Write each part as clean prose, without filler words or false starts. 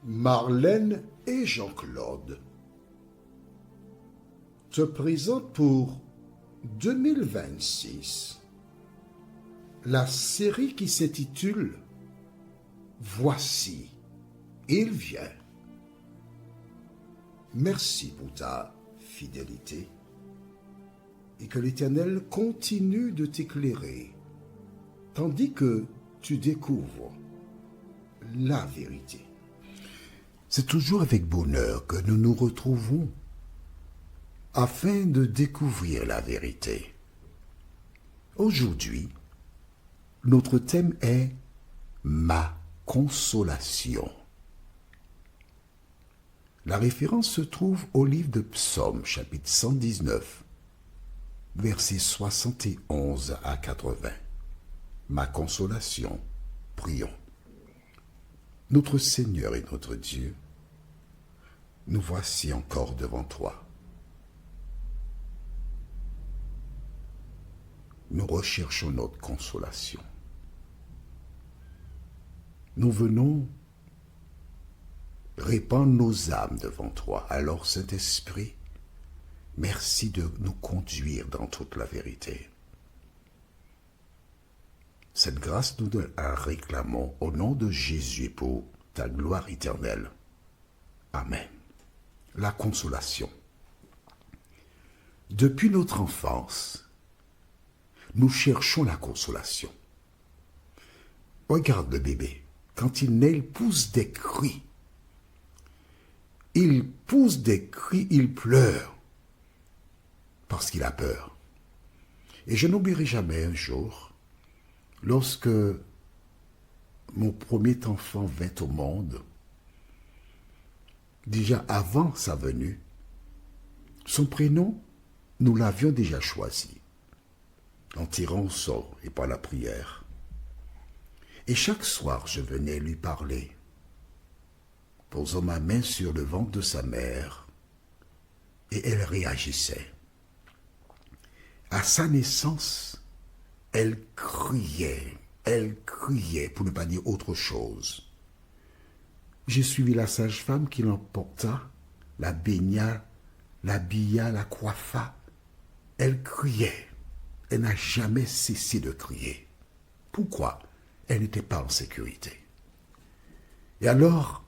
Marlène et Jean-Claude te présentent pour 2026 la série qui s'intitule « Voici, il vient ». Merci pour ta fidélité et que l'Éternel continue de t'éclairer tandis que tu découvres la vérité. C'est toujours avec bonheur que nous nous retrouvons afin de découvrir la vérité. Aujourd'hui, notre thème est « Ma consolation ». La référence se trouve au livre de Psaume, chapitre 119, versets 71 à 80. Ma consolation, prions. Notre Seigneur et notre Dieu, nous voici encore devant toi. Nous recherchons notre consolation. Nous venons répandre nos âmes devant toi. Alors, Saint-Esprit, merci de nous conduire dans toute la vérité. Cette grâce, nous la réclamons au nom de Jésus pour ta gloire éternelle. Amen. La consolation. Depuis notre enfance, nous cherchons la consolation. Regarde le bébé. Quand il naît, il pousse des cris. Il pousse des cris, il pleure parce qu'il a peur. Et je n'oublierai jamais un jour, lorsque mon premier enfant vint au monde, déjà avant sa venue, son prénom, nous l'avions déjà choisi, en tirant au sort et par la prière. Et chaque soir, je venais lui parler, posant ma main sur le ventre de sa mère, et elle réagissait. À sa naissance, elle criait, pour ne pas dire autre chose. J'ai suivi la sage-femme qui l'emporta, la baigna, l'habilla, la coiffa. Elle criait. Elle n'a jamais cessé de crier. Pourquoi? Elle n'était pas en sécurité. Et alors,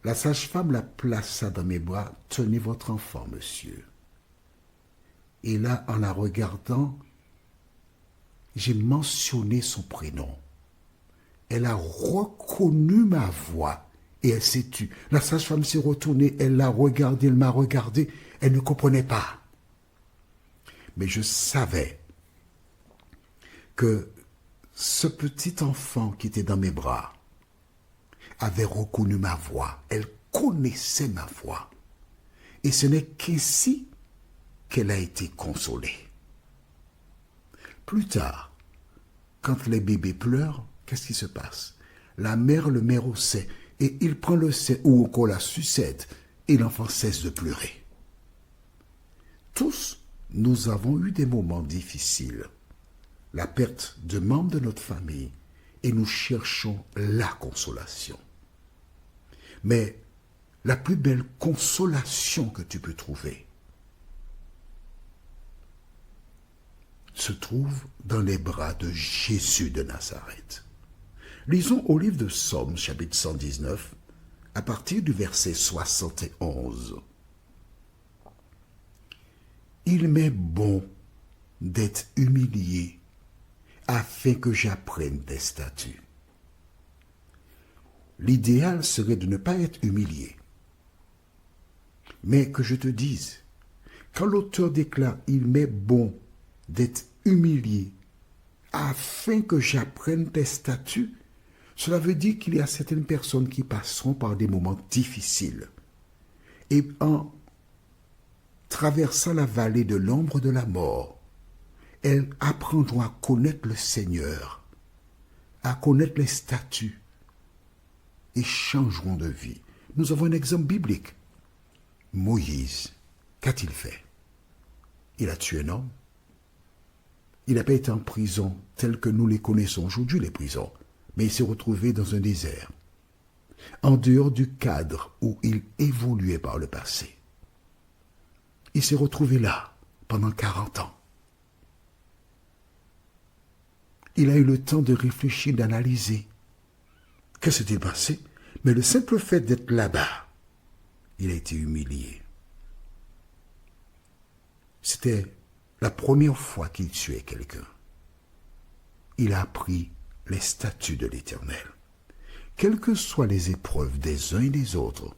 la sage-femme la plaça dans mes bras. « Tenez votre enfant, monsieur. » Et là, en la regardant, j'ai mentionné son prénom. Elle a reconnu ma voix et elle s'est tue. La sage-femme s'est retournée, elle l'a regardé, elle m'a regardé, elle ne comprenait pas. Mais je savais que ce petit enfant qui était dans mes bras avait reconnu ma voix. Elle connaissait ma voix. Et ce n'est qu'ainsi qu'elle a été consolée. Plus tard, quand les bébés pleurent, qu'est-ce qui se passe? La mère le met au sein et il prend le sein ou encore la sucette et l'enfant cesse de pleurer. Tous, nous avons eu des moments difficiles, la perte de membres de notre famille et nous cherchons la consolation. Mais la plus belle consolation que tu peux trouver se trouve dans les bras de Jésus de Nazareth. Lisons au livre de Psaume, chapitre 119, à partir du verset 71. Il m'est bon d'être humilié afin que j'apprenne tes statuts. L'idéal serait de ne pas être humilié. Mais que je te dise, quand l'auteur déclare « Il m'est bon d'être humilié afin que j'apprenne tes statuts », cela veut dire qu'il y a certaines personnes qui passeront par des moments difficiles. Et en traversant la vallée de l'ombre de la mort, elles apprendront à connaître le Seigneur, à connaître les statuts et changeront de vie. Nous avons un exemple biblique. Moïse, qu'a-t-il fait? Il a tué un homme. Il n'a pas été en prison telle que nous les connaissons aujourd'hui, les prisons, mais il s'est retrouvé dans un désert. en dehors du cadre où il évoluait par le passé. Il s'est retrouvé là pendant 40 ans. Il a eu le temps de réfléchir, d'analyser. Que s'est-il passé? Mais le simple fait d'être là-bas, il a été humilié. C'était la première fois qu'il tuait quelqu'un. Il a appris les statuts de l'Éternel. Quelles que soient les épreuves des uns et des autres,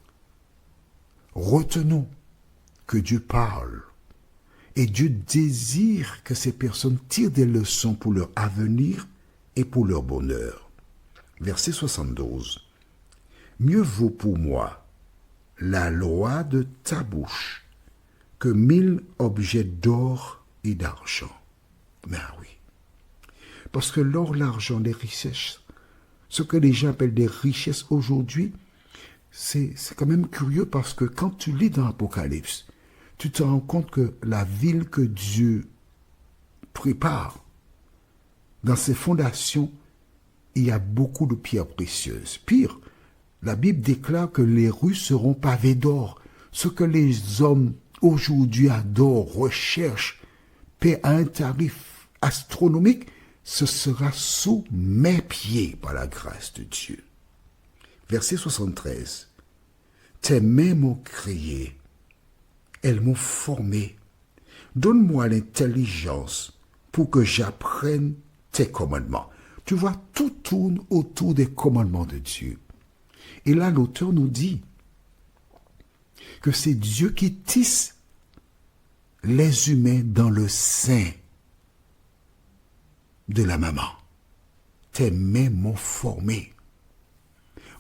retenons que Dieu parle et Dieu désire que ces personnes tirent des leçons pour leur avenir et pour leur bonheur. Verset 72. Mieux vaut pour moi la loi de ta bouche que 1000 objets d'or et d'argent. Mais oui. Parce que l'or, l'argent, les richesses, ce que les gens appellent des richesses aujourd'hui, c'est quand même curieux parce que quand tu lis dans l'Apocalypse, tu te rends compte que la ville que Dieu prépare, dans ses fondations, il y a beaucoup de pierres précieuses. Pire, la Bible déclare que les rues seront pavées d'or. Ce que les hommes aujourd'hui adorent, recherchent, paient à un tarif astronomique, ce sera sous mes pieds par la grâce de Dieu. Verset 73. Tes mains m'ont créé, elles m'ont formé. Donne-moi l'intelligence pour que j'apprenne tes commandements. Tu vois, tout tourne autour des commandements de Dieu. Et là, l'auteur nous dit que c'est Dieu qui tisse les humains dans le sein de la maman. Tes mains m'ont formé.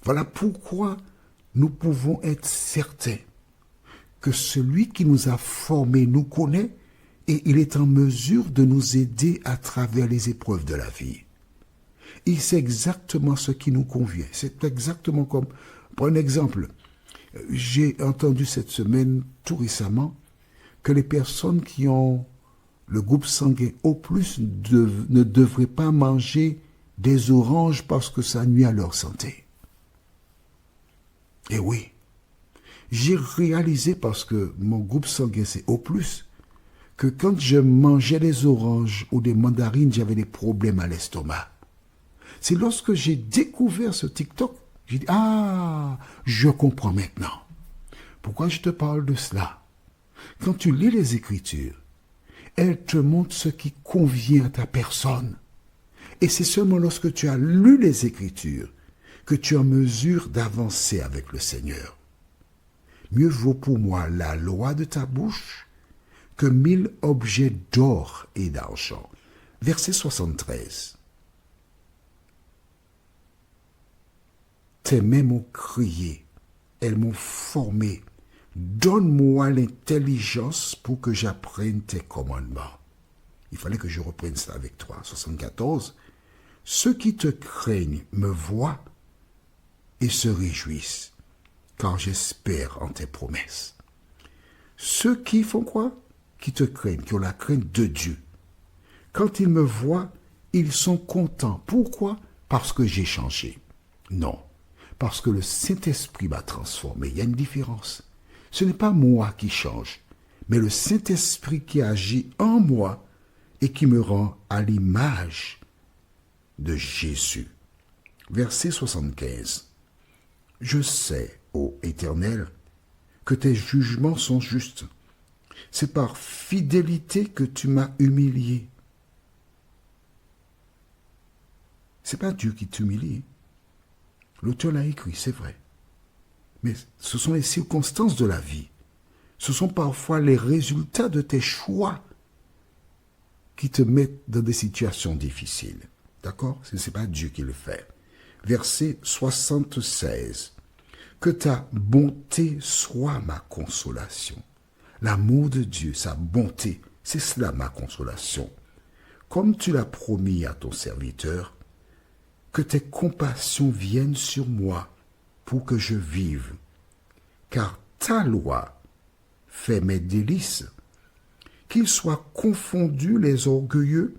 Voilà pourquoi nous pouvons être certains que celui qui nous a formés nous connaît et il est en mesure de nous aider à travers les épreuves de la vie. Il sait exactement ce qui nous convient. C'est exactement comme, pour un exemple, j'ai entendu cette semaine, tout récemment, que les personnes qui ont le groupe sanguin O+, ne devraient pas manger des oranges parce que ça nuit à leur santé. Et oui, j'ai réalisé, parce que mon groupe sanguin c'est O+, que quand je mangeais des oranges ou des mandarines, j'avais des problèmes à l'estomac. C'est lorsque j'ai découvert ce TikTok, j'ai dit, ah, je comprends maintenant. Pourquoi je te parle de cela? Quand tu lis les Écritures, elles te montrent ce qui convient à ta personne. Et c'est seulement lorsque tu as lu les Écritures que tu es en mesure d'avancer avec le Seigneur. Mieux vaut pour moi la loi de ta bouche que 1000 objets d'or et d'argent. Verset 73. Tes mains m'ont crié, elles m'ont formé. Donne-moi l'intelligence pour que j'apprenne tes commandements. Il fallait que je reprenne ça avec toi. 74. Ceux qui te craignent me voient et se réjouissent, car j'espère en tes promesses. Ceux qui font quoi? Qui te craignent, qui ont la crainte de Dieu. Quand ils me voient, ils sont contents. Pourquoi? Parce que j'ai changé. Non, parce que le Saint-Esprit m'a transformé. Il y a une différence. Ce n'est pas moi qui change, mais le Saint-Esprit qui agit en moi et qui me rend à l'image de Jésus. Verset 75. Je sais, ô Éternel, que tes jugements sont justes. C'est par fidélité que tu m'as humilié. C'est pas Dieu qui t'humilie. L'auteur l'a écrit, c'est vrai. Mais ce sont les circonstances de la vie. Ce sont parfois les résultats de tes choix qui te mettent dans des situations difficiles. D'accord? Ce n'est pas Dieu qui le fait. Verset 76. Que ta bonté soit ma consolation. L'amour de Dieu, sa bonté, c'est cela ma consolation. Comme tu l'as promis à ton serviteur, que tes compassions viennent sur moi pour que je vive. Car ta loi fait mes délices. Qu'ils soient confondus les orgueilleux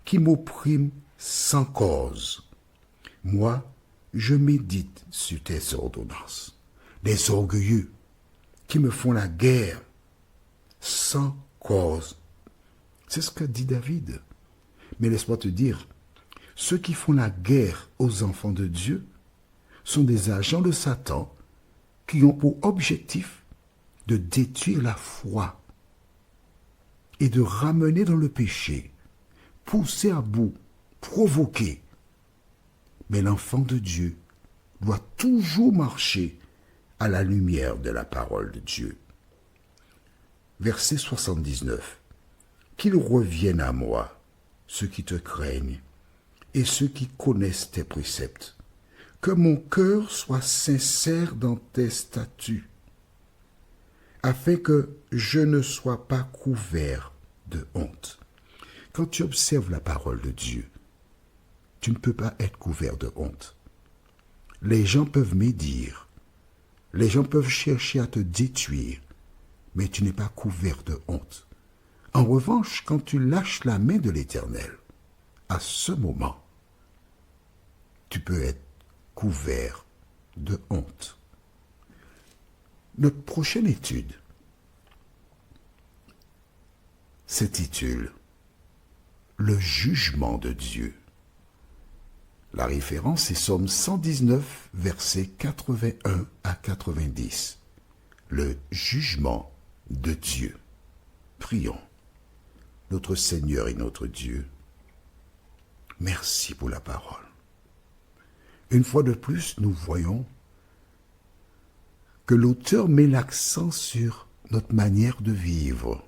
qui m'oppriment sans cause. Moi, je médite sur tes ordonnances. Des orgueilleux qui me font la guerre sans cause. C'est ce que dit David. Mais laisse-moi te dire, ceux qui font la guerre aux enfants de Dieu sont des agents de Satan qui ont pour objectif de détruire la foi et de ramener dans le péché, pousser à bout, provoquer. Mais l'enfant de Dieu doit toujours marcher à la lumière de la parole de Dieu. Verset 79. Qu'ils reviennent à moi, ceux qui te craignent, et ceux qui connaissent tes préceptes. Que mon cœur soit sincère dans tes statuts, afin que je ne sois pas couvert de honte. Quand tu observes la parole de Dieu, tu ne peux pas être couvert de honte. Les gens peuvent médire, les gens peuvent chercher à te détruire, mais tu n'es pas couvert de honte. En revanche, quand tu lâches la main de l'Éternel, à ce moment, tu peux être couvert de honte. Notre prochaine étude s'intitule « Le jugement de Dieu ». La référence est Psaume 119, versets 81 à 90. Le jugement de Dieu. Prions. Notre Seigneur et notre Dieu, merci pour la parole. Une fois de plus, nous voyons que l'auteur met l'accent sur notre manière de vivre,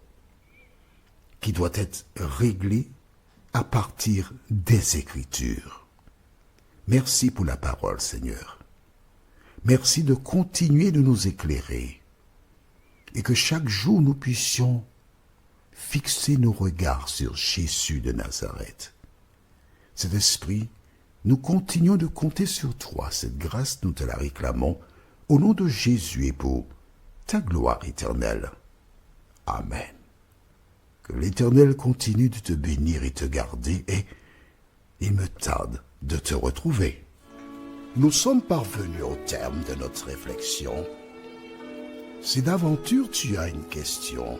qui doit être réglée à partir des Écritures. Merci pour la parole, Seigneur. Merci de continuer de nous éclairer et que chaque jour nous puissions fixer nos regards sur Jésus de Nazareth. Cet esprit, nous continuons de compter sur toi. Cette grâce, nous te la réclamons au nom de Jésus et pour ta gloire éternelle. Amen. Que l'Éternel continue de te bénir et te garder et il me tarde de te retrouver. Nous sommes parvenus au terme de notre réflexion. Si d'aventure tu as une question,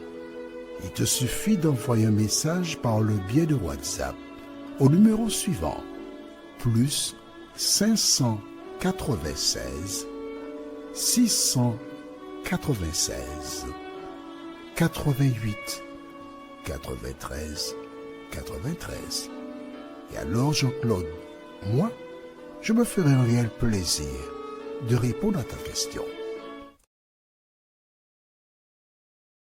il te suffit d'envoyer un message par le biais de WhatsApp au numéro suivant, plus 596 696 88 93 93. Et alors Jean-Claude, moi, je me ferai un réel plaisir de répondre à ta question.